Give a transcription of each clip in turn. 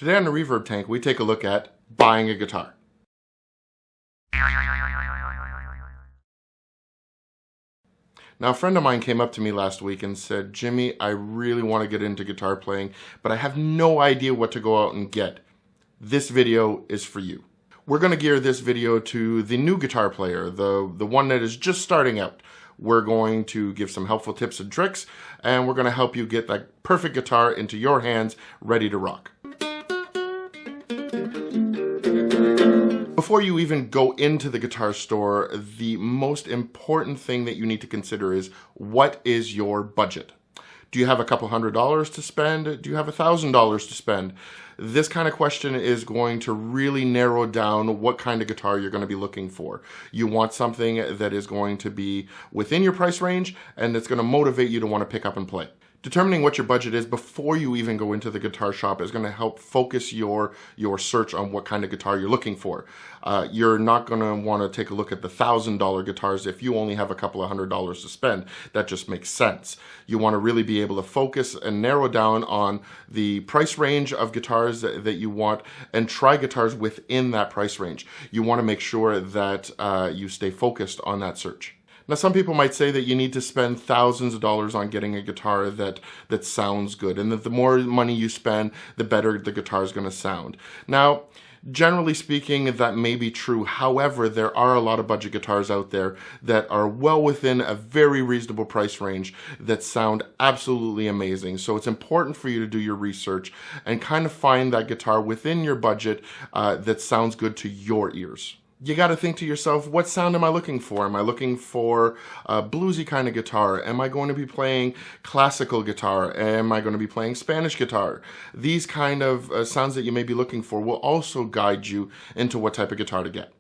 Today on the Reverb Tank, we take a look at buying a guitar. Now, a friend of mine came up to me last week and said, Jimmy, I really want to get into guitar playing, but I have no idea what to go out and get. This video is for you. We're going to gear this video to the new guitar player, the one that is just starting out. We're going to give some helpful tips and tricks, and we're going to help you get that perfect guitar into your hands, ready to rock. Before you even go into the guitar store, the most important thing that you need to consider is, what is your budget? Do you have a couple $100s to spend? Do you have $1,000 to spend? This kind of question is going to really narrow down what kind of guitar you're going to be looking for. You want something that is going to be within your price range and that's going to motivate you to want to pick up and play. Determining what your budget is before you even go into the guitar shop is going to help focus your search on what kind of guitar you're looking for. You're not going to want to take a look at the $1,000 guitars if you only have a couple of $100s to spend. That just makes sense. You want to really be able to focus and narrow down on the price range of guitars that you want and try guitars within that price range. You want to make sure that you stay focused on that search. Now, some people might say that you need to spend thousands of dollars on getting a guitar that sounds good, and that the more money you spend, the better the guitar is going to sound. Now, generally speaking, that may be true. However, there are a lot of budget guitars out there that are well within a very reasonable price range that sound absolutely amazing. So it's important for you to do your research and kind of find that guitar within your budget that sounds good to your ears. You got to think to yourself, what sound am I looking for? Am I looking for a bluesy kind of guitar? Am I going to be playing classical guitar? Am I going to be playing Spanish guitar? These kind of sounds that you may be looking for will also guide you into what type of guitar to get.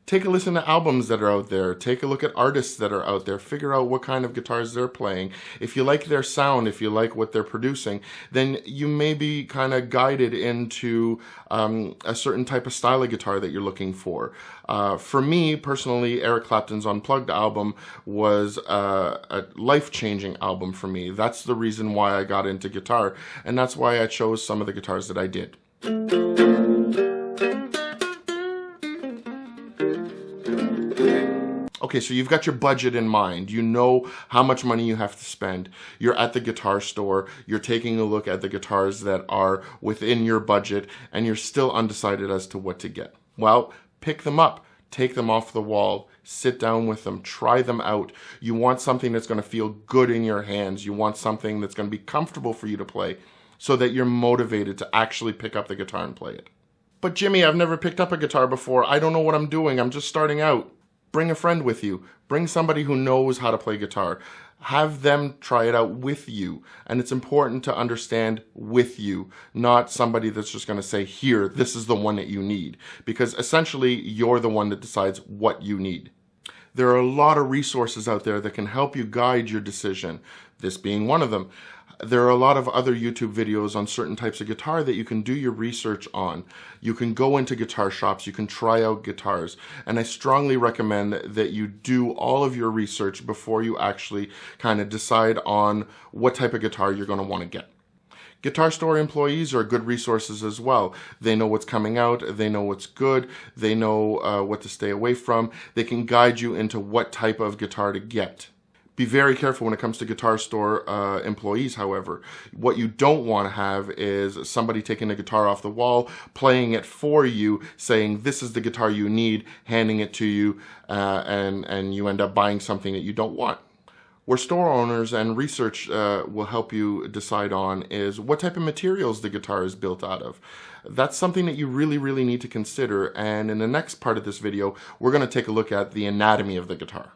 Take a listen to albums that are out there. Take a look at artists that are out there. Figure out what kind of guitars they're playing. If you like their sound, if you like what they're producing, then you may be kind of guided into a certain type of style of guitar that you're looking for. For me, personally, Eric Clapton's Unplugged album was a life-changing album for me. That's the reason why I got into guitar, and that's why I chose some of the guitars that I did. Okay, so you've got your budget in mind. You know how much money you have to spend. You're at the guitar store. You're taking a look at the guitars that are within your budget, and you're still undecided as to what to get. Well, pick them up. Take them off the wall. Sit down with them. Try them out. You want something that's going to feel good in your hands. You want something that's going to be comfortable for you to play so that you're motivated to actually pick up the guitar and play it. But Jimmy, I've never picked up a guitar before. I don't know what I'm doing. I'm just starting out. Bring a friend with you. Bring somebody who knows how to play guitar. Have them try it out with you. And it's important to understand with you, not somebody that's just going to say, here, this is the one that you need. Because essentially, you're the one that decides what you need. There are a lot of resources out there that can help you guide your decision, this being one of them. There are a lot of other YouTube videos on certain types of guitar that you can do your research on. You can go into guitar shops, you can try out guitars, and I strongly recommend that you do all of your research before you actually kind of decide on what type of guitar you're going to want to get. Guitar store employees are good resources as well. They know what's coming out, they know what's good, they know what to stay away from. They can guide you into what type of guitar to get. Be very careful when it comes to guitar store employees, however. What you don't want to have is somebody taking a guitar off the wall, playing it for you, saying this is the guitar you need, handing it to you, and you end up buying something that you don't want. Where store owners and research will help you decide on is what type of materials the guitar is built out of. That's something that you really, really need to consider, and in the next part of this video, we're going to take a look at the anatomy of the guitar.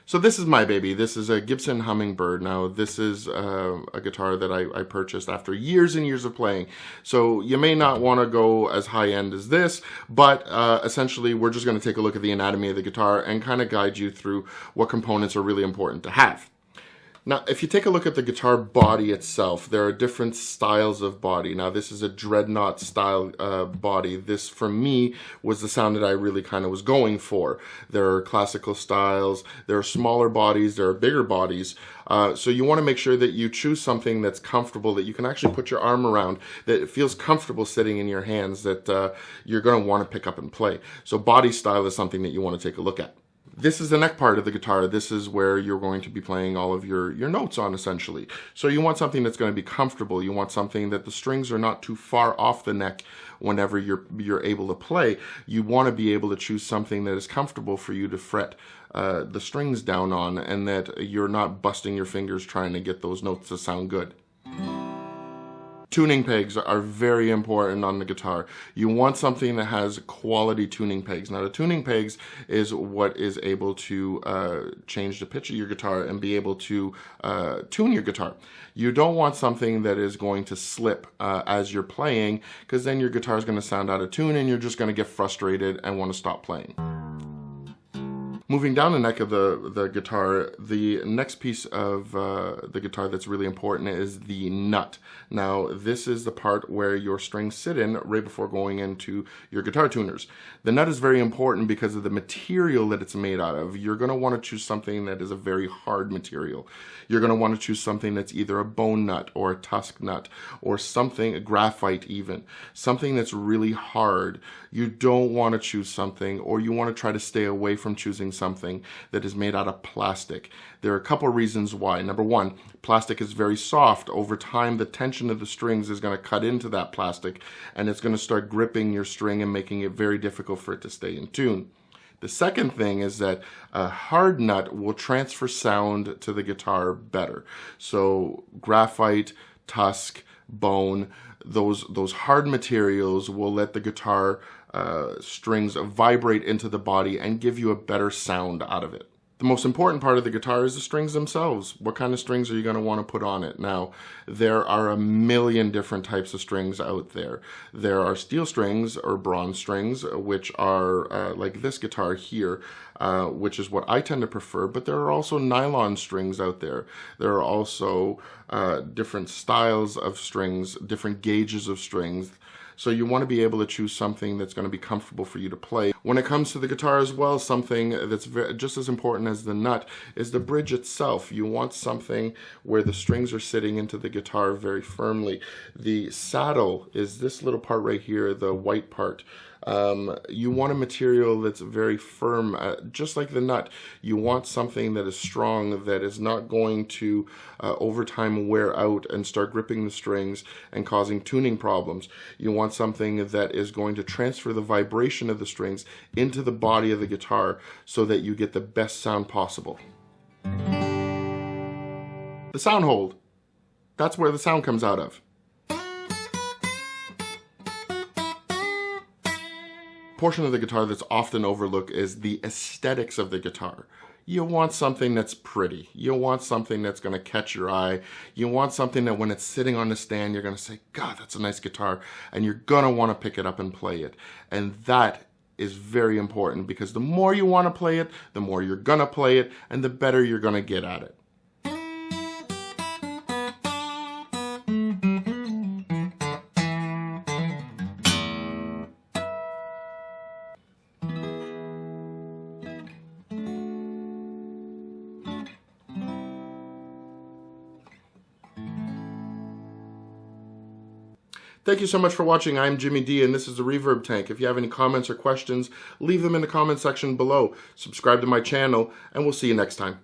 So this is my baby. This is a Gibson Hummingbird. Now this is a guitar that I purchased after years and years of playing. So you may not want to go as high end as this, but essentially we're just going to take a look at the anatomy of the guitar and kind of guide you through what components are really important to have. Now, if you take a look at the guitar body itself, there are different styles of body. Now, this is a dreadnought style body. This, for me, was the sound that I really kind of was going for. There are classical styles, there are smaller bodies, there are bigger bodies. So you want to make sure that you choose something that's comfortable, that you can actually put your arm around, that it feels comfortable sitting in your hands, that you're going to want to pick up and play. So body style is something that you want to take a look at. This is the neck part of the guitar. This is where you're going to be playing all of your notes on, essentially. So you want something that's going to be comfortable. You want something that the strings are not too far off the neck whenever you're able to play. You want to be able to choose something that is comfortable for you to fret the strings down on, and that you're not busting your fingers trying to get those notes to sound good. Tuning pegs are very important on the guitar. You want something that has quality tuning pegs. Now, the tuning pegs is what is able to change the pitch of your guitar and be able to tune your guitar. You don't want something that is going to slip as you're playing, because then your guitar is going to sound out of tune and you're just going to get frustrated and want to stop playing. Moving down the neck of the guitar, the next piece of the guitar that's really important is the nut. Now, this is the part where your strings sit in right before going into your guitar tuners. The nut is very important because of the material that it's made out of. You're going to want to choose something that is a very hard material. You're going to want to choose something that's either a bone nut or a tusk nut or something, a graphite even, something that's really hard. You don't want to choose something, or you want to try to stay away from choosing something that is made out of plastic. There are a couple reasons why. Number one, plastic is very soft. Over time, the tension of the strings is going to cut into that plastic, and it's going to start gripping your string and making it very difficult for it to stay in tune. The second thing is that a hard nut will transfer sound to the guitar better. So graphite, tusk, bone, those hard materials will let the guitar strings vibrate into the body and give you a better sound out of it. The most important part of the guitar is the strings themselves. What kind of strings are you going to want to put on it? Now, there are a million different types of strings out there. There are steel strings or bronze strings, which are like this guitar here, which is what I tend to prefer, but there are also nylon strings out there. There are also different styles of strings, different gauges of strings. So you want to be able to choose something that's going to be comfortable for you to play. When it comes to the guitar as well, something that's just as important as the nut is the bridge itself. You want something where the strings are sitting into the guitar very firmly. The saddle is this little part right here, the white part. You want a material that's very firm, just like the nut. You want something that is strong, that is not going to over time wear out and start gripping the strings and causing tuning problems. You want something that is going to transfer the vibration of the strings into the body of the guitar so that you get the best sound possible. The sound hold. That's where the sound comes out of. Portion of the guitar that's often overlooked is the aesthetics of the guitar. You want something that's pretty. You want something that's going to catch your eye. You want something that when it's sitting on the stand, you're going to say, God, that's a nice guitar. And you're going to want to pick it up and play it. And that is very important, because the more you want to play it, the more you're going to play it, and the better you're going to get at it. Thank you so much for watching. I'm Jimmy D, and this is the Reverb Tank. If you have any comments or questions, leave them in the comment section below. Subscribe to my channel, and we'll see you next time.